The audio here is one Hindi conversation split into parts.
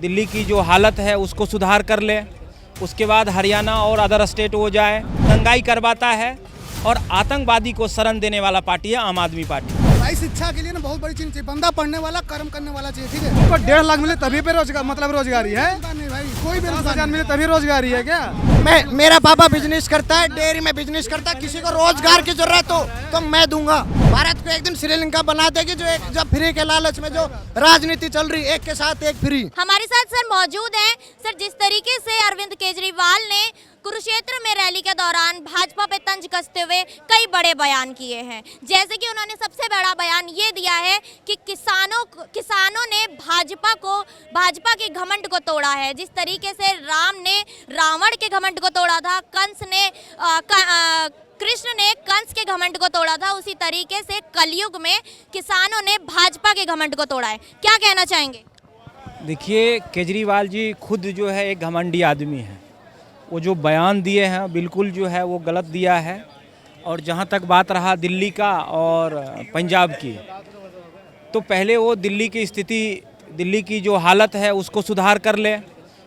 दिल्ली की जो हालत है उसको सुधार कर ले, उसके बाद हरियाणा और अदर स्टेट हो जाए। दंगाई करवाता है और आतंकवादी को शरण देने वाला पार्टी है आम आदमी पार्टी। भाई शिक्षा के लिए ना बहुत बड़ी चीज चाहिए, बंदा पढ़ने वाला कर्म करने वाला चाहिए, ठीक है। उनको 1.5 लाख मिले तभी बेरोजगार, मतलब रोजगारी है नहीं भाई, कोई बेरोजगार मिले तभी रोजगारी है क्या? मेरा पापा बिजनेस करता है, डेयरी में बिजनेस करता है, किसी को रोजगार की जरूरत हो तो मैं दूंगा। भारत को एक दिन श्रीलंका बना देगी, जो फ्री के लालच में जो राजनीति चल रही, एक के साथ एक फ्री। हमारे साथ सर मौजूद हैं। सर, जिस तरीके से अरविंद केजरीवाल ने कुरुक्षेत्र में रैली के दौरान भाजपा पे तंज कसते हुए कई बड़े बयान किए हैं, जैसे कि उन्होंने सबसे बड़ा बयान ये दिया है कि किसानों ने भाजपा के घमंड को तोड़ा है। जिस तरीके से राम ने रावण के घमंड को तोड़ा था, कृष्ण ने कंस के घमंड को तोड़ा था, उसी तरीके से कलयुग में किसानों ने भाजपा के घमंड को तोड़ा है। क्या कहना चाहेंगे? देखिए, केजरीवाल जी खुद जो है एक घमंडी आदमी है। वो जो बयान दिए हैं बिल्कुल जो है वो गलत दिया है। और जहाँ तक बात रहा दिल्ली का और पंजाब की, तो पहले वो दिल्ली की स्थिति, दिल्ली की जो हालत है उसको सुधार कर ले,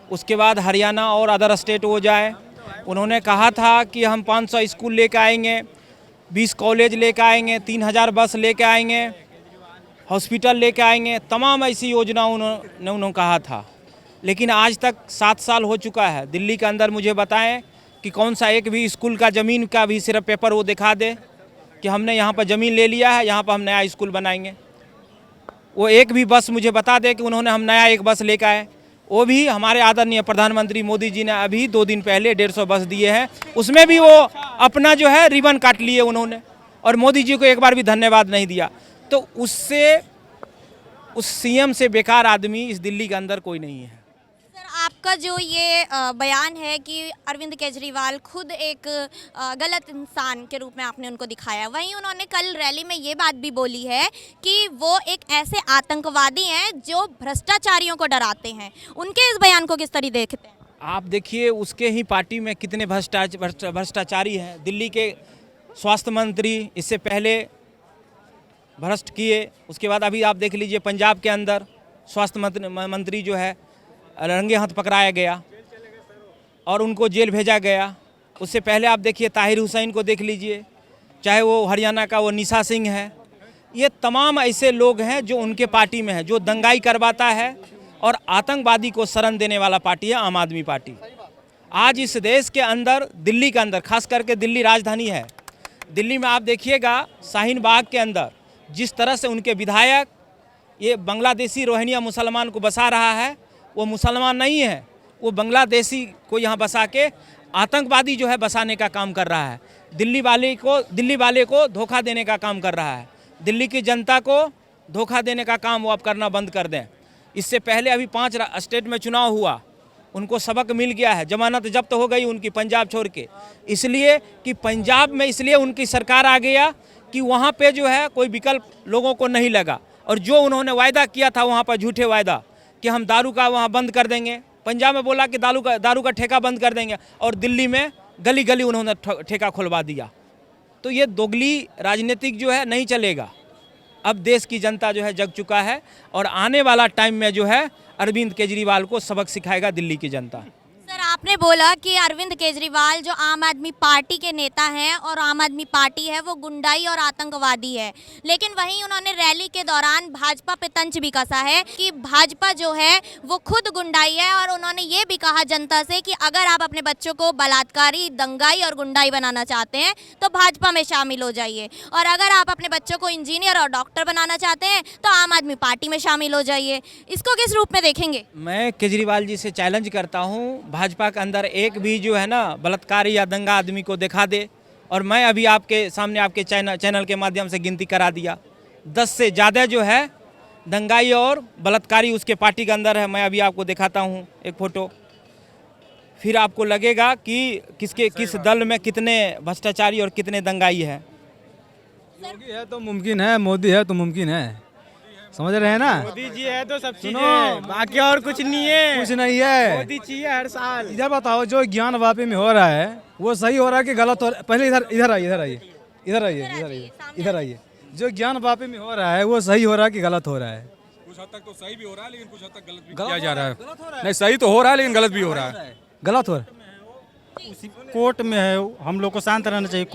उसके बाद हरियाणा और अदर स्टेट हो जाए। उन्होंने कहा था कि हम 500 स्कूल लेकर आएंगे, 20 कॉलेज लेकर आएंगे, 3000 बस लेकर आएंगे, हॉस्पिटल लेकर आएंगे, तमाम ऐसी योजना उन्होंने कहा था। लेकिन आज तक 7 साल हो चुका है। दिल्ली के अंदर मुझे बताएं कि कौन सा एक भी स्कूल का ज़मीन का भी सिर्फ पेपर वो दिखा दे कि हमने यहाँ पर ज़मीन ले लिया है, यहाँ पर हम नया स्कूल बनाएंगे। वो एक भी बस मुझे बता दे कि उन्होंने हम नया एक बस लेकर आए। वो भी हमारे आदरणीय प्रधानमंत्री मोदी जी ने अभी 2 दिन पहले 150 बस दिए हैं, उसमें भी वो अपना जो है रिबन काट लिए उन्होंने, और मोदी जी को एक बार भी धन्यवाद नहीं दिया। तो उस सीएम से बेकार आदमी इस दिल्ली के अंदर कोई नहीं है। आपका जो ये बयान है कि अरविंद केजरीवाल खुद एक गलत इंसान के रूप में आपने उनको दिखाया, वहीं उन्होंने कल रैली में ये बात भी बोली है कि वो एक ऐसे आतंकवादी हैं जो भ्रष्टाचारियों को डराते हैं। उनके इस बयान को किस तरह देखते हैं? आप देखिए, उसके ही पार्टी में कितने भ्रष्टाचारी हैं। दिल्ली के स्वास्थ्य मंत्री इससे पहले भ्रष्ट किए, उसके बाद अभी आप देख लीजिए पंजाब के अंदर स्वास्थ्य मंत्री जो है रंगे हाथ पकड़ाया गया और उनको जेल भेजा गया। उससे पहले आप देखिए ताहिर हुसैन को देख लीजिए, चाहे वो हरियाणा का वो निशा सिंह है। ये तमाम ऐसे लोग हैं जो उनके पार्टी में है, जो दंगाई करवाता है और आतंकवादी को शरण देने वाला पार्टी है आम आदमी पार्टी। आज इस देश के अंदर, दिल्ली के अंदर, खास करके दिल्ली राजधानी है, दिल्ली में आप देखिएगा शाहीन बाग के अंदर जिस तरह से उनके विधायक ये बांग्लादेशी रोहिंग्या मुसलमान को बसा रहा है, वो मुसलमान नहीं है, वो बांग्लादेशी को यहाँ बसा के आतंकवादी जो है बसाने का काम कर रहा है। दिल्ली वाले को धोखा देने का काम कर रहा है। दिल्ली की जनता को धोखा देने का काम वो अब करना बंद कर दें। इससे पहले अभी 5 स्टेट में चुनाव हुआ, उनको सबक मिल गया है, जमानत जब्त हो गई उनकी पंजाब छोड़ के, इसलिए कि पंजाब में इसलिए उनकी सरकार आ गया कि वहाँ पे जो है कोई विकल्प लोगों को नहीं लगा। और जो उन्होंने वायदा किया था वहाँ पर झूठे वायदा कि हम दारू का वहाँ बंद कर देंगे, पंजाब में बोला कि दारू का ठेका बंद कर देंगे, और दिल्ली में गली गली उन्होंने ठेका खुलवा दिया। तो ये दोगली राजनीतिक जो है नहीं चलेगा। अब देश की जनता जो है जग चुका है और आने वाला टाइम में जो है अरविंद केजरीवाल को सबक सिखाएगा दिल्ली की जनता। सर, आपने बोला कि अरविंद केजरीवाल जो आम आदमी पार्टी के नेता हैं और आम आदमी पार्टी है वो गुंडाई और आतंकवादी है, लेकिन वहीं उन्होंने रैली के दौरान भाजपा पे तंज भी कसा है कि भाजपा जो है वो खुद गुंडाई है। और उन्होंने ये भी कहा जनता से कि अगर आप अपने बच्चों को बलात्कारी, दंगाई और गुंडाई बनाना चाहते हैं तो भाजपा में शामिल हो जाइए, और अगर आप अपने बच्चों को इंजीनियर और डॉक्टर बनाना चाहते हैं तो आम आदमी पार्टी में शामिल हो जाइए। इसको किस रूप में देखेंगे? मैं केजरीवाल जी से चैलेंज करता हूँ, भाजपा के अंदर एक भी जो है ना बलात्कारी या दंगा आदमी को दिखा दे, और मैं अभी आपके सामने आपके चैनल के माध्यम से गिनती करा दिया, 10 से ज़्यादा जो है दंगाई और बलात्कारी उसके पार्टी के अंदर है। मैं अभी आपको दिखाता हूँ एक फ़ोटो, फिर आपको लगेगा कि किस दल में कितने भ्रष्टाचारी और कितने दंगाई है। योगी है तो मुमकिन है, मोदी है तो मुमकिन है, समझ रहे हैं ना? मोदी जी है तो सब चीजें है, बाकी और कुछ नहीं है, कुछ नहीं है। मोदी चाहिए हर साल। इधर बताओ, जो ज्ञान वापी में हो रहा है वो सही हो रहा है कि गलत हो रहा है? पहले इधर आइए। जो ज्ञान वापी में हो रहा है वो सही हो रहा है कि गलत हो रहा है? कुछ हद तक तो सही भी हो रहा है, लेकिन कुछ हद तक गलत भी किया जा रहा है। गलत हो रहा नहीं सही तो हो रहा है लेकिन गलत भी हो रहा है। गलत हो रहा है। कोर्ट में है, हम लोग को शांत रहना चाहिए।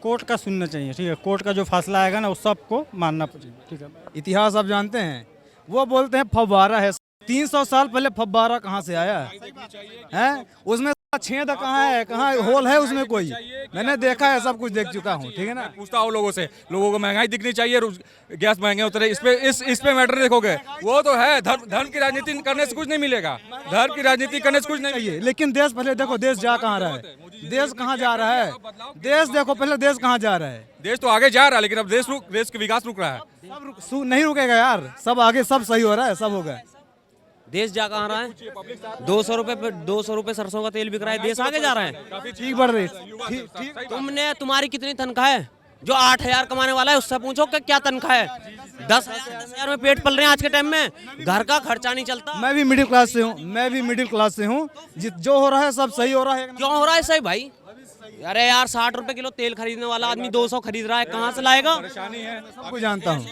कोर्ट का सुनना चाहिए, ठीक है। कोर्ट का जो फैसला आएगा ना, वो सबको मानना चाहिए, ठीक है। इतिहास आप जानते हैं, वो बोलते हैं फव्वारा है। 300 साल पहले फव्वारा कहाँ से आया है? उसमें छेद कहाँ है, कहाँ होल है उसमें कोई? मैंने देखा है, सब कुछ देख चुका हूँ, ठीक है ना। पूछता हूँ लोगों से, लोगों को महंगाई दिखनी चाहिए, गैस महंगे उतरे, इस पे मैटर देखोगे। वो तो है, धर्म की राजनीति करने से कुछ नहीं मिलेगा, धर्म की राजनीति करने से कुछ नहीं चाहिए। लेकिन देश पहले देखो, देश जा कहाँ रहा है, देश कहाँ जा रहा है, देश देखो पहले, देश कहाँ जा रहा है। देश तो आगे जा रहा है, लेकिन अब देश का विकास रुक रहा है। सब नहीं रुकेगा यार, सब आगे, सब सही हो रहा है, सब होगा। देश जा कहाँ रहा है? 200 रुपए सरसों का तेल बिक रहा है, देश आगे जा रहा है। ठीक बढ़ रही ठीक। तुम्हारी कितनी तनख्वाह है? जो 8,000 कमाने वाला है उससे पूछो कि क्या तनख्वाह है। 10,000 में पेट पल रहे हैं आज के टाइम में, घर का खर्चा नहीं चलता। मैं भी मिडिल क्लास से हूँ, जो हो रहा है सब सही हो रहा है। क्यों हो रहा है सही भाई? अरे यार 60 रुपए किलो तेल खरीदने वाला आदमी 200 खरीद रहा है, कहाँ से लाएगा? परेशानी है, सबको जानता हूँ।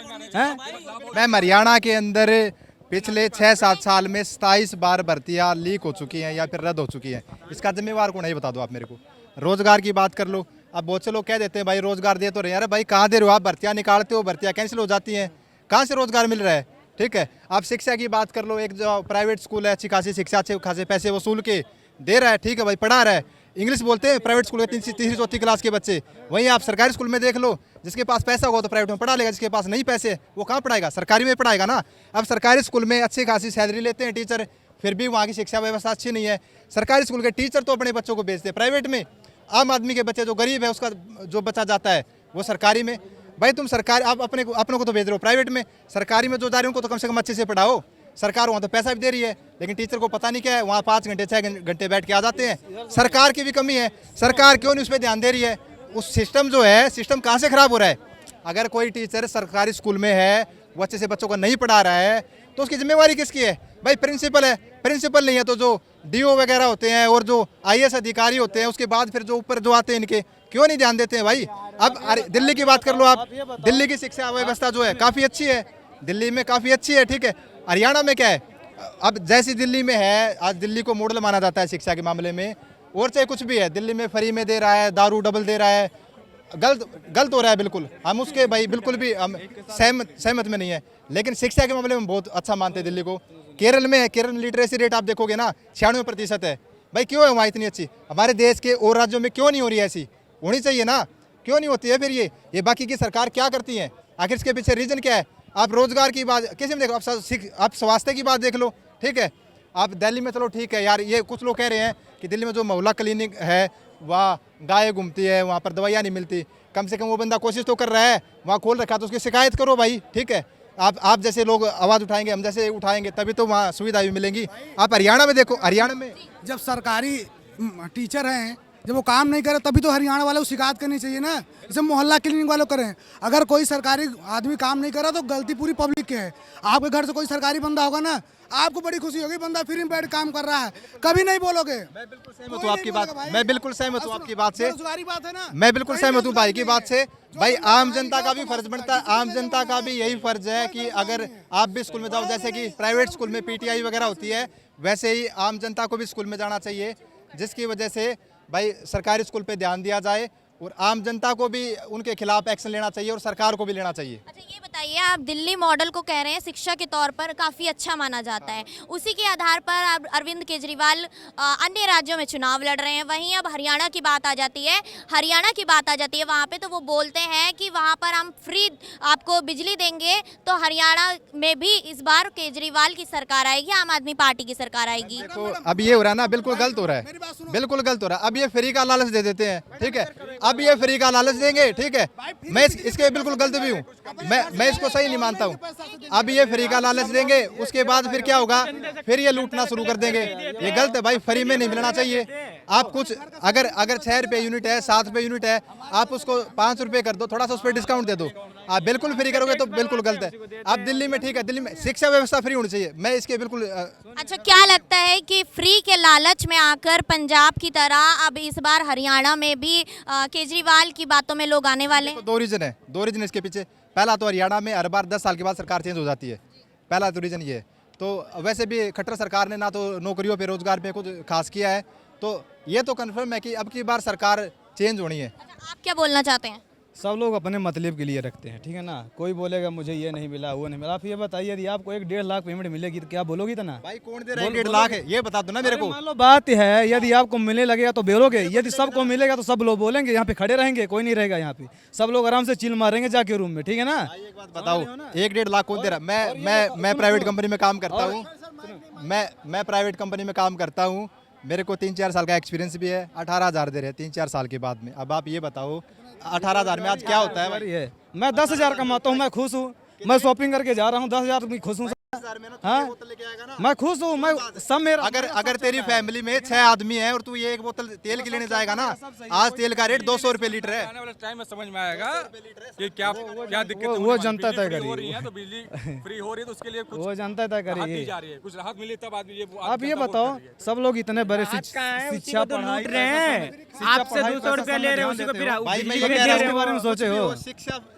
मैं हरियाणा के अंदर पिछले 6-7 साल में 27 बार भर्तियाँ लीक हो चुकी हैं या फिर रद्द हो चुकी हैं। इसका जिम्मेवार कौन है ये बता दो आप मेरे को। रोजगार की बात कर लो, अब बहुत से लोग कह देते हैं भाई रोजगार दे तो रहे हैं। अरे भाई कहाँ दे रहे हो आप? भर्तियाँ निकालते हो, भर्तियाँ कैंसिल हो जाती हैं, कहाँ से रोजगार मिल रहा है? ठीक है, आप शिक्षा की बात कर लो, एक जो प्राइवेट स्कूल है अच्छी खासी शिक्षा, अच्छे खासे पैसे वसूल के दे रहा है, ठीक है भाई, पढ़ा रहा है, इंग्लिश बोलते हैं प्राइवेट स्कूल के 3री-4थी क्लास के बच्चे। वहीं आप सरकारी स्कूल में देख लो, जिसके पास पैसा होगा तो प्राइवेट में पढ़ा लेगा, जिसके पास नहीं पैसे वो कहाँ पढ़ाएगा? सरकारी में पढ़ाएगा ना। अब सरकारी स्कूल में अच्छी खासी सैलरी लेते हैं टीचर, फिर भी वहाँ की शिक्षा व्यवस्था अच्छी नहीं है। सरकारी स्कूल के टीचर तो अपने बच्चों को भेजते हैं प्राइवेट में, आम आदमी के बच्चे जो गरीब है उसका जो बच्चा जाता है वो सरकारी में। भाई तुम सरकारी, आप अपने को तो भेज रहे हो प्राइवेट में, सरकारी में जो जा रहे हो उनको तो कम से कम अच्छे से पढ़ाओ। सरकार वहाँ तो पैसा भी दे रही है, लेकिन टीचर को पता नहीं क्या है, वहाँ 5 घंटे 6 घंटे बैठ के आ जाते हैं। सरकार की भी कमी है, सरकार क्यों नहीं उस पर ध्यान दे रही है? उस सिस्टम जो है, सिस्टम कहाँ से खराब हो रहा है? अगर कोई टीचर सरकारी स्कूल में है, वो अच्छे से बच्चों को नहीं पढ़ा रहा है, तो उसकी जिम्मेवारी किसकी है? भाई प्रिंसिपल है, प्रिंसिपल नहीं है तो जो डीओ वगैरह होते हैं और जो आईएएस अधिकारी होते हैं, उसके बाद फिर जो ऊपर जो आते हैं इनके क्यों नहीं ध्यान देते हैं भाई? अब दिल्ली की बात कर लो आप, दिल्ली की शिक्षा व्यवस्था जो है काफ़ी अच्छी है, दिल्ली में काफ़ी अच्छी है, ठीक है। हरियाणा में क्या है? अब जैसी दिल्ली में है, आज दिल्ली को मॉडल माना जाता है शिक्षा के मामले में, और चाहे कुछ भी है, दिल्ली में फ्री में दे रहा है, दारू डबल दे रहा है, गलत हो रहा है बिल्कुल। हम उसके भाई बिल्कुल भी हम सहमत में नहीं है, लेकिन शिक्षा के मामले में बहुत अच्छा मानते हैं दिल्ली को। केरल में है, केरल में लिटरेसी रेट आप देखोगे ना 96% है। भाई क्यों है वहाँ इतनी अच्छी? हमारे देश के और राज्यों में क्यों नहीं हो रही है? ऐसी होनी चाहिए ना, क्यों नहीं होती है? फिर ये बाकी की सरकार क्या करती है? आखिर इसके पीछे रीजन क्या है? आप रोजगार की बात किसी में देखो, आप स्वास्थ्य की बात देख लो, ठीक है। आप दिल्ली में चलो ठीक है यार, ये कुछ लोग कह रहे हैं कि दिल्ली में जो मोहल्ला क्लिनिक है वहाँ गाय घूमती है, वहाँ पर दवाइयाँ नहीं मिलती। कम से कम वो बंदा कोशिश तो कर रहा है, वहाँ खोल रखा तो उसकी शिकायत करो भाई, ठीक है। आप जैसे लोग आवाज़ उठाएंगे, हम जैसे उठाएंगे, तभी तो वहाँ सुविधा भी मिलेंगी। आप हरियाणा में देखो, हरियाणा में जब सरकारी टीचर हैं, जब वो काम नहीं करे तभी तो हरियाणा वालों को शिकायत करनी चाहिए ना, जैसे मोहल्ला क्लिनिक वालों करें। अगर कोई सरकारी आदमी काम नहीं करा तो गलती पूरी पब्लिक की है। आपके घर से कोई सरकारी बंदा होगा ना, आपको बड़ी खुशी होगी, बंदा फ्री में बैठ काम कर रहा है, कभी नहीं बोलोगे। मैं बिल्कुल सहमत हूँ आपकी बात, मैं बिल्कुल सहमत हूँ आपकी बात से, रोजगारी बात है ना, मैं बिल्कुल सहमत हूँ भाई की बात से। भाई आम जनता का भी फर्ज बनता है, आम जनता का भी यही फर्ज है कि अगर आप भी स्कूल में जाओ, जैसे कि प्राइवेट स्कूल में पीटीआई वगैरह होती है, वैसे ही आम जनता को भी स्कूल में जाना चाहिए, जिसकी वजह से भाई सरकारी स्कूल पे ध्यान दिया जाए और आम जनता को भी उनके खिलाफ एक्शन लेना चाहिए और सरकार को भी लेना चाहिए। अच्छा ये बताइए, आप दिल्ली मॉडल को कह रहे हैं शिक्षा के तौर पर काफ़ी अच्छा माना जाता है, उसी के आधार पर अब अरविंद केजरीवाल अन्य राज्यों में चुनाव लड़ रहे हैं। वहीं अब हरियाणा की बात आ जाती है, वहाँ पे तो वो बोलते हैं कि वहाँ पर हम फ्री आपको बिजली देंगे, तो हरियाणा में भी इस बार केजरीवाल की सरकार आएगी, आम आदमी पार्टी की सरकार आएगी। देखो अब ये हो रहा है ना, बिल्कुल गलत हो रहा है, बिल्कुल गलत हो रहा है। अब ये फ्री का लालच दे देते हैं, ठीक है, अब ये फ्री का लालच देंगे, ठीक है। मैं इसके बिल्कुल गलत भी हूँ, मैं इसको सही नहीं मानता हूँ। अब ये फ्री का लालच देंगे, उसके बाद फिर क्या होगा? फिर ये लूटना शुरू कर देंगे, ये गलत है भाई, फ्री में नहीं मिलना चाहिए। आप कुछ अगर 6 रुपये यूनिट है, 7 रुपये यूनिट है, आप उसको 5 रुपये कर दो, थोड़ा सा उस पर डिस्काउंट दे दो। आप बिल्कुल फ्री करोगे तो बिल्कुल गलत है। आप दिल्ली में ठीक है, दिल्ली में शिक्षा व्यवस्था फ्री होनी चाहिए, मैं इसके बिल्कुल अच्छा क्या लगता है कि फ्री के लालच में आकर पंजाब की तरह अब इस बार हरियाणा में भी केजरीवाल की बातों में लोग आने वाले हैं? दो रीजन है इसके पीछे। पहला तो हरियाणा में हर बार 10 साल के बाद सरकार चेंज हो जाती है, पहला तो रीजन ये है। तो वैसे भी खट्टर सरकार ने ना तो नौकरियों पे रोजगार पे कुछ खास किया है, तो ये तो कन्फर्म है कि अब की बार सरकार चेंज होनी है। अच्छा, आप क्या बोलना चाहते हैं? सब लोग अपने मतलब के लिए रखते हैं, ठीक है ना। कोई बोलेगा मुझे ये नहीं मिला, वो नहीं मिला। आप ये बताइए, यदि आपको 1-1.5 लाख पेमेंट मिलेगी तो क्या बोलोगी? इतना भाई कौन दे रहा है 1.5 लाख है, ये बता दो ना मेरे को। मान लो बात है, यदि आपको मिलने लगेगा तो बोलोगे, यदि सबको मिलेगा तो सब लोग बोलेंगे, यहाँ पे खड़े रहेंगे, कोई नहीं रहेगा यहाँ पे, सब लोग आराम से चिल मारेंगे जाके रूम में, ठीक है ना। एक बात बताओ, 1-1.5 लाख कौन दे रहा है? मैं प्राइवेट कंपनी में काम करता हूँ, मैं प्राइवेट कंपनी में काम करता हूँ, मेरे को 3-4 साल का एक्सपीरियंस भी है। 18,000 दे रहे हैं 3-4 साल के बाद में। अब आप ये बताओ 18,000 में आज क्या होता है भाई? है मैं 10,000 कमाता हूँ, मैं खुश हूँ, मैं शॉपिंग करके जा रहा हूँ 10,000 में खुश हूँ। हाँ मैं खुश हूँ, मैं सब मेरा। अगर तेरी फैमिली में 6 आदमी हैं और तू ये 1 बोतल तेल की लेने जाएगा ना, आज तेल का रेट 200 रुपए लीटर है। आने वाले टाइम में समझ में आएगा कि क्या दिक्कत वो जनता तय करेगी। हो रही है, तो बिजली फ्री हो रही है तो उसके लिए कुछ वो जनता तय राहत दी करेगी। जा रही है, कुछ राहत मिली तब आदमी ये आप ये बताओ, सब लोग इतने बड़े शिक्षा पढ़ाई रहे हैं, आपसे 200 रुपया ले रहे हैं, उसी को फिर भाई मैं बिजली के देश के बारे में सोचे हो।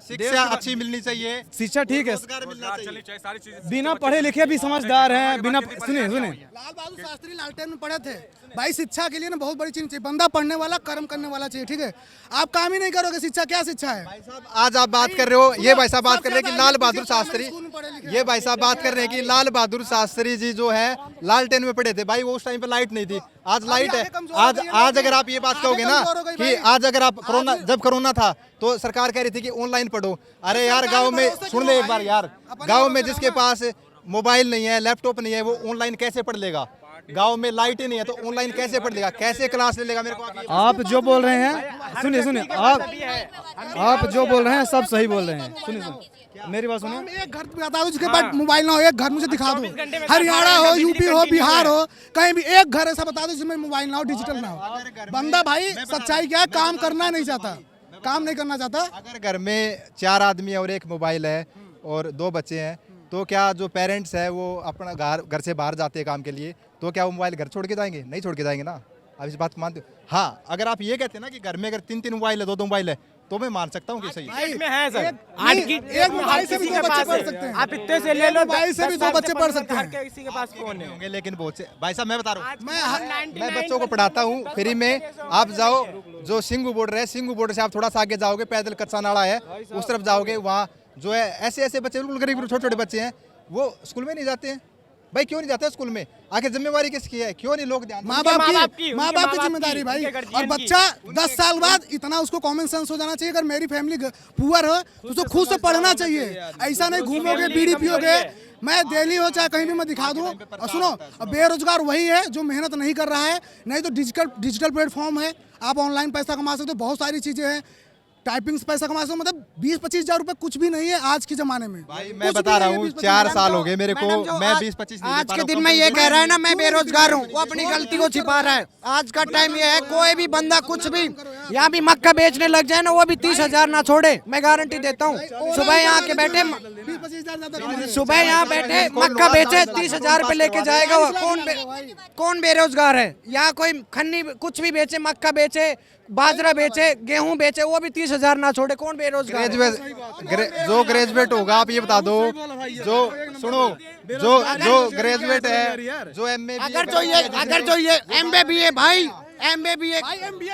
शिक्षा अच्छी मिलनी चाहिए, शिक्षा ठीक है, रोजगार मिलना चाहिए। चाहिए सारी चीजें। बिना पढ़े लिखे भी समझदार हैं, बिना सुने लाल बहादुर शास्त्री लालटेन में पढ़े थे भाई। शिक्षा के लिए ना बहुत बड़ी चीज चाहिए, बंदा पढ़ने वाला कर्म करने वाला चाहिए, ठीक है। आप काम ही नहीं करोगे, शिक्षा क्या शिक्षा है? भाई साहब आज आप बात कर रहे हो, ये भाई साहब बात कर रहे हैं कि लाल बहादुर शास्त्री, ये भाई साहब बात कर रहे हैं कि लाल बहादुर शास्त्री जी जो है लालटेन में पढ़े थे। भाई वो उस टाइम पे लाइट नहीं थी, आज लाइट है। आज अगर आप ये बात कहोगे ना कि आज अगर आप कोरोना, जब कोरोना था तो सरकार कह रही थी कि ऑनलाइन पढ़ो। अरे यार गाँव में सुन ले एक बार यार, गाँव में जिसके पास मोबाइल नहीं है, लैपटॉप नहीं है, वो ऑनलाइन कैसे पढ़ लेगा? गांव में लाइट ही नहीं है तो ऑनलाइन कैसे पढ़ लेगा, कैसे क्लास ले लेगा? मेरे को आप जो बोल रहे हैं, सुनिए, आप जो बोल रहे हैं सब सही बोल रहे हैं। सुनिए मेरी बात सुनिए। एक घर बता दो जिसके पास मोबाइल ना हो, एक घर मुझे दिखा दो। हरियाणा हो, यूपी हो, बिहार हो, कहीं भी एक घर ऐसा बता दो जिसमें मोबाइल ना हो, डिजिटल ना हो। बंदा भाई सच्चाई क्या है, काम करना नहीं चाहता, काम नहीं करना चाहता। अगर घर में 4 आदमी है और 1 मोबाइल है और 2 बच्चे हैं, तो क्या जो पेरेंट्स है वो अपना घर से बाहर जाते हैं काम के लिए, तो क्या वो मोबाइल घर छोड़ के जाएंगे? नहीं छोड़ के जाएंगे ना। आप इस बात को मानते हो? हाँ, अगर आप ये कहते हैं ना कि घर में अगर 3-3 मोबाइल है, 2-2 मोबाइल है, तो मैं मान सकता हूँ कि सही है। में है सर, एक मोबाइल से भी 2 बच्चे पढ़ सकते हैं। आप इतने से ले लो, मोबाइल से भी 2 बच्चे पढ़ सकते हैं। किसी के पास फोन है। होंगे लेकिन बहुत से भाई साहब मैं बता रहा हूँ, मैं बच्चों को पढ़ाता हूँ फ्री में। आप जाओ जो सिंगू बॉर्डर है, सिंगू बॉर्डर से आप थोड़ा सा आगे जाओगे, पैदल कच्चा नाला है, उस तरफ जाओगे, वहाँ जो है ऐसे बच्चे बिल्कुल गरीब छोटे बच्चे हैं, वो स्कूल में नहीं जाते हैं। भाई क्यों नहीं जाते स्कूल में? आखिर जिम्मेवारी किसकी है? क्यों नहीं लोग ध्यान? माँ बाप की जिम्मेदारी भाई। और बच्चा 10 साल बाद इतना उसको कॉमन सेंस हो जाना चाहिए, अगर मेरी फैमिली पुअर हो तो उसको खुद से पढ़ना चाहिए। ऐसा नहीं घूमोगे, बीड़ी पियोगे। मैं दिल्ली हो चाहे कहीं भी मैं दिखा दूँ। और सुनो, अब बेरोजगार वही है जो मेहनत नहीं कर रहा है, नहीं तो डिजिटल प्लेटफॉर्म है, आप ऑनलाइन पैसा कमा सकते हो, बहुत सारी चीजें हैं। टाइपिंग से पैसा कमा सकते हो, मतलब 20-25 हज़ार रुपए कुछ भी नहीं है आज के जमाने में। भाई मैं बता रहा हूँ 4 साल हो गए मेरे को, मैं 20-25 आज के दिन में ये कह रहा है ना मैं बेरोजगार हूँ, वो अपनी गलती को छिपा रहा है। आज का टाइम ये है, कोई भी बंदा कुछ भी यहाँ भी मक्का बेचने लग जाए ना, वो भी 30,000 ना छोड़े, मैं गारंटी देता हूँ। सुबह यहाँ के बैठे, सुबह यहाँ बैठे मक्का बेचे 30,000 रुपए लेके जाएगा वो। कौन बेरोजगार है? यहाँ कोई खन्नी कुछ भी बेचे, मक्का बेचे, बाजरा बेचे, गेहूं बेचे, वो भी 30,000 ना छोड़े। कौन बेरोजगार? जो ग्रेजुएट होगा आप ये बता दो, जो सुनो, जो ग्रेजुएट है, जो एमए, अगर जो ये एमबीए भी है भाई, एमबीए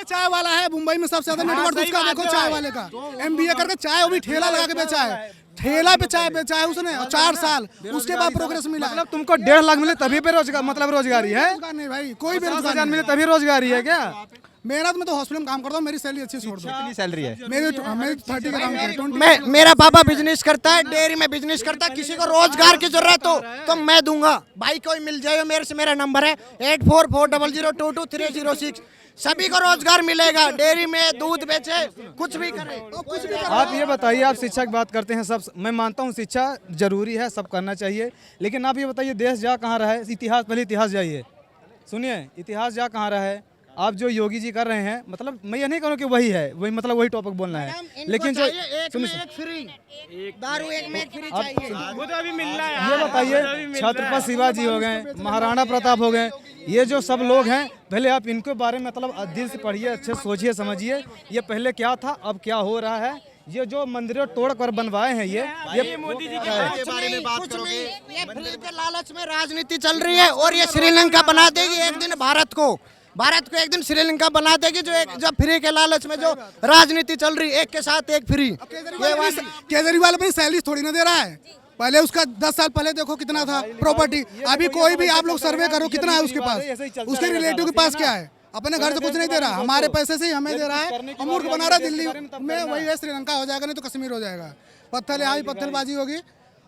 चाय वाला है मुंबई में सबसे ज्यादा नेटवर्क उसका देखो, चाय वाले का एमबीए करके चाय, वो भी ठेला लगा के बेचा है, ठेला पे चाय बेचा है उसने, 4 साल उसके बाद प्रोग्रेस मिला। मतलब तुमको 1.5 लाख मिले तभी बेरोजगार, मतलब रोजगारी है? नहीं भाई, कोई बेरोजगार नहीं मिले तभी रोजगारी है क्या? मेहनत में तो हॉस्पिटल में काम करता हूँ, मेरी सैलरी अच्छी छोड़ दो। कितनी सैलरी है? मेरी 30 के काम है। मेरा पापा बिजनेस करता है, डेयरी में बिजनेस करता है। किसी को रोजगार की जरूरत हो तो मैं दूंगा भाई, कोई मिल जाए मेरे से। मेरा नंबर है 8440022306। सभी को रोजगार मिलेगा, डेयरी में दूध बेचे, कुछ भी करे, कुछ भी करे। आप ये बताइए, आप शिक्षा की बात करते हैं, सब मैं मानता हूँ शिक्षा जरूरी है, सब करना चाहिए, लेकिन आप ये बताइए देश जा कहाँ रहा है? इतिहास, पहले इतिहास जाइए, सुनिए, इतिहास जा कहाँ रहा है? आप जो योगी जी कर रहे हैं, मतलब मैं ये नहीं कहूँ कि वही है, वही मतलब वही टॉपिक बोलना है, लेकिन जो दारू एक में एक फ्री चाहिए, वो तो अभी मिल रहा है। ये बताइए, छत्रपति शिवाजी हो गए, महाराणा प्रताप हो गए, ये जो सब लोग हैं, पहले आप इनके बारे में मतलब दिल से पढ़िए, अच्छे सोचिए समझिए, ये पहले क्या था, अब क्या हो रहा है, ये जो मंदिरों तोड़ कर बनवाए हैं ये मोदी जी के बारे में बात करोगे? ये फ्री के लालच में राजनीति चल रही है और ये श्रीलंका बना देगी एक दिन भारत को एक दिन श्रीलंका बना देगी जो फ्री के लालच में जो राजनीति चल रही है, एक के साथ एक फ्री। केजरीवाल अपनी सैलरी थोड़ी ना दे रहा है। पहले उसका 10 साल पहले देखो कितना था प्रॉपर्टी, अभी कोई भी आप लोग सर्वे करो कितना है उसके पास, उसके रिलेटिव के पास क्या है। अपने घर से कुछ नहीं दे रहा, हमारे पैसे से ही हमें दे रहा है। और मूर्ख बना रहा है। दिल्ली में वही है, श्रीलंका हो जाएगा नहीं तो कश्मीर हो जाएगा। पत्थर यहाँ भी पत्थरबाजी होगी।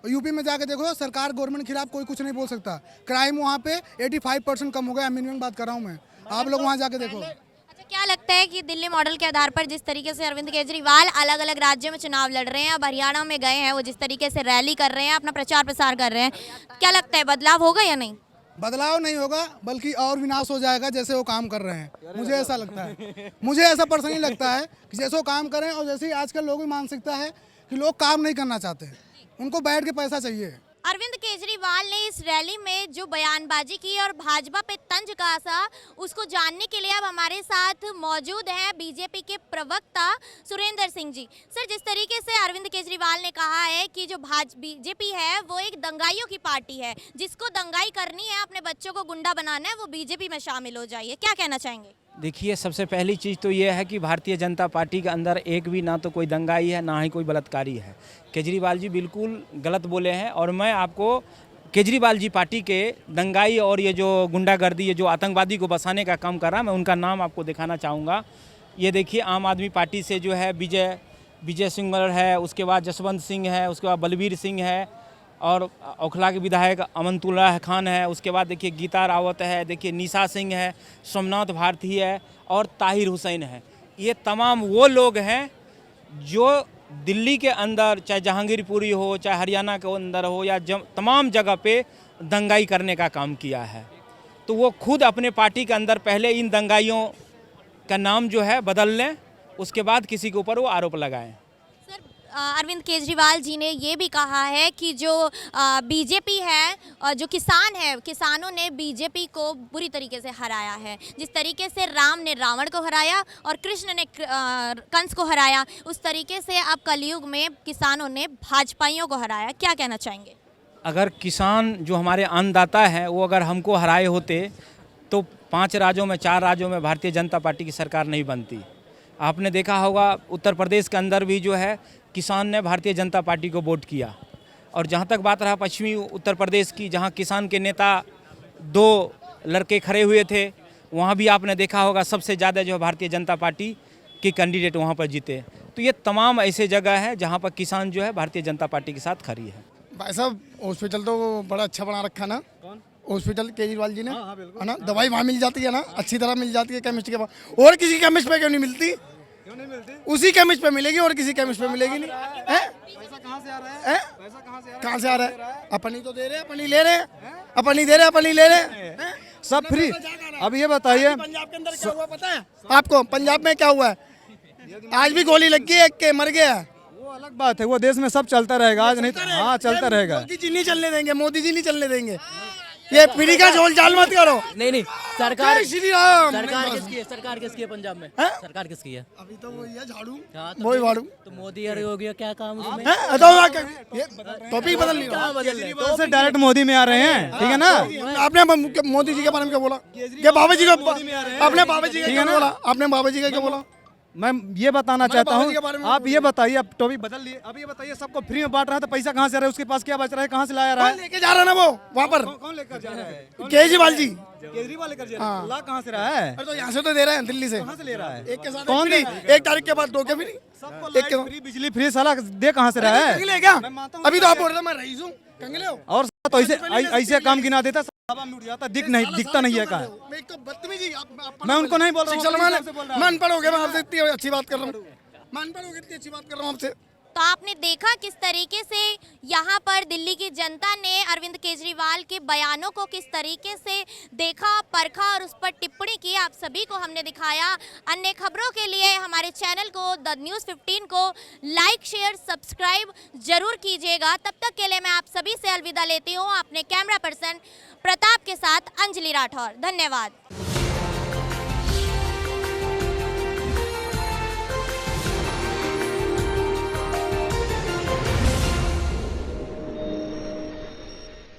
यूपी में जाके देखो, सरकार गवर्नमेंट के खिलाफ कोई कुछ नहीं बोल सकता। क्राइम वहाँ पे 85% कम हो गया। मिनिमम बात कर रहा हूँ मैं, आप लोग वहाँ जाके देखो। अच्छा, क्या लगता है कि दिल्ली मॉडल के आधार पर जिस तरीके से अरविंद केजरीवाल अलग अलग राज्यों में चुनाव लड़ रहे हैं, अब हरियाणा में गए हैं, वो जिस तरीके से रैली कर रहे हैं, अपना प्रचार प्रसार कर रहे हैं, क्या लगता है बदलाव होगा या नहीं? बदलाव नहीं होगा, बल्कि और विनाश हो जाएगा जैसे वो काम कर रहे हैं। मुझे ऐसा लगता है, मुझे ऐसा पर्सनली लगता है कि जैसे वो काम करें। और जैसे ही आजकल लोगों की मानसिकता है कि लोग काम नहीं करना चाहते, उनको बैठ के पैसा चाहिए। अरविंद केजरीवाल ने इस रैली में जो बयानबाजी की और भाजपा पे तंज कसा, उसको जानने के लिए अब हमारे साथ मौजूद हैं बीजेपी के प्रवक्ता सुरेंद्र सिंह जी। सर, जिस तरीके से अरविंद केजरीवाल ने कहा है कि जो बीजेपी है वो एक दंगाइयों की पार्टी है, जिसको दंगाई करनी है, अपने बच्चों को गुंडा बनाना है, वो बीजेपी में शामिल हो जाइए, क्या कहना चाहेंगे? देखिए, सबसे पहली चीज़ तो ये है कि भारतीय जनता पार्टी के अंदर एक भी ना तो कोई दंगाई है, ना ही कोई बलात्कारी है। केजरीवाल जी बिल्कुल गलत बोले हैं। और मैं आपको केजरीवाल जी पार्टी के दंगाई और ये जो गुंडागर्दी, ये जो आतंकवादी को बसाने का काम कर रहा है, मैं उनका नाम आपको दिखाना चाहूँगा। ये देखिए, आम आदमी पार्टी से जो है विजय सिंह है, उसके बाद जसवंत सिंह है, उसके बाद बलबीर सिंह है, और ओखला के विधायक अमनतुल्लाह खान है। उसके बाद देखिए गीता रावत है, देखिए निशा सिंह है, सोमनाथ भारती है और ताहिर हुसैन है। ये तमाम वो लोग हैं जो दिल्ली के अंदर, चाहे जहांगीरपुरी हो, चाहे हरियाणा के अंदर हो, या तमाम जगह पे दंगाई करने का काम किया है। तो वो खुद अपने पार्टी के अंदर पहले इन दंगाइयों का नाम जो है बदल लें, उसके बाद किसी के ऊपर वो आरोप लगाएं। अरविंद केजरीवाल जी ने ये भी कहा है कि जो बीजेपी है, जो किसान है, किसानों ने बीजेपी को बुरी तरीके से हराया है। जिस तरीके से राम ने रावण को हराया और कृष्ण ने कंस को हराया, उस तरीके से अब कलयुग में किसानों ने भाजपाइयों को हराया। क्या कहना चाहेंगे? अगर किसान जो हमारे अन्नदाता हैं, वो अगर हमको हराए होते तो 5 राज्यों में 4 राज्यों में भारतीय जनता पार्टी की सरकार नहीं बनती। आपने देखा होगा उत्तर प्रदेश के अंदर भी जो है किसान ने भारतीय जनता पार्टी को वोट किया। और जहाँ तक बात रहा पश्चिमी उत्तर प्रदेश की, जहाँ किसान के नेता 2 लड़के खड़े हुए थे, वहाँ भी आपने देखा होगा सबसे ज़्यादा जो भारतीय जनता पार्टी के कैंडिडेट वहाँ पर जीते। तो ये तमाम ऐसे जगह है जहाँ पर किसान जो है भारतीय जनता पार्टी के साथ खड़ी है। भाई साहब, हॉस्पिटल तो बड़ा अच्छा बना रखा ना। कौन हॉस्पिटल? केजरीवाल जी ने, है ना। दवाई वहाँ मिल जाती है ना, अच्छी तरह मिल जाती है केमिस्ट के पास। और किसी केमिस्ट पे क्यों नहीं मिलती? क्यों नहीं मिलती? उसी केमिस्ट पे मिलेगी और किसी केमिस्ट पे मिलेगी नहीं। पैसा कहाँ से आ रहा है? कहाँ से आ रहा है? अपन ही तो दे रहे हैं, अपन ही ले रहे हैं, अपन ही दे रहे हैं, अपन ही ले रहे हैं, सब फ्री। अब ये बताइए, पंजाब के अंदर क्या हुआ पता है आपको? पंजाब में क्या हुआ है? आज भी गोली लग गई, एक के मर गया। वो अलग बात है, वो देश में सब चलता रहेगा। आज नहीं, हाँ चलता रहेगा। मोदी जी नहीं चलने देंगे, मोदी जी नहीं चलने देंगे। ये पीढ़ी का झोल झाल मत करो। नहीं, सरकार श्री राम। सरकार किसकी है? सरकार किसकी है पंजाब में? सरकार किसकी है? अभी तो वही है, झाड़ू। वही झाड़ू। तो मोदी और योगी क्या काम उसमें? टॉपिक बदल नहीं रहा। केजरीवाल से डायरेक्ट मोदी में आ रहे हैं, ठीक है ना। आपने मोदी जी के बारे में क्या बोला? क्या बाबा जी का? आपने बाबा जी का क्या बोला? आपने बाबा जी का क्या बोला? मैं ये बताना चाहता हूँ, आप ये बताइए, अब टॉपिक बदल लिए। अब ये बताइए, सबको फ्री में बांट रहा है तो पैसा कहाँ से आ रहा है? उसके पास क्या बच रहा है? कहाँ से लाया रहा है? लेके जा रहा है ना वो वहाँ पर। कौन लेकर जा रहा है? केजरीवाल जी। केजरीवाल लेकर जा रहा है। ला कहाँ से रहा है? तो यहाँ से तो दे रहे हैं, दिल्ली से। कहाँ से ले रहा है? एक के साथ कौन? 1 तारीख के बाद 2 के फ्री। एक के फ्री बिजली फ्री, साला दे कहाँ से रहा है? कंगले क्या? अभी तो आप बोल रहे मैं रईस हूँ, कंगले हो। और तो ऐसे काम गिना देता, हवा में उड़ जाता, दिखता नहीं है कहाँ। मैं उनको नहीं बोल रहा हूँ, मैं अनपढ़ हो गया, मैं आपसे इतनी अच्छी बात कर रहा हूँ। मैं अनपढ़ हो गया, इतनी अच्छी बात कर रहा हूँ आपसे। तो आपने देखा किस तरीके से यहाँ पर दिल्ली की जनता ने अरविंद केजरीवाल के बयानों को किस तरीके से देखा, परखा और उस पर टिप्पणी की। आप सभी को हमने दिखाया। अन्य खबरों के लिए हमारे चैनल को द न्यूज़ 15 को लाइक, शेयर, सब्सक्राइब जरूर कीजिएगा। तब तक के लिए मैं आप सभी से अलविदा लेती हूँ। अपने कैमरा पर्सन प्रताप के साथ अंजलि राठौर। धन्यवाद।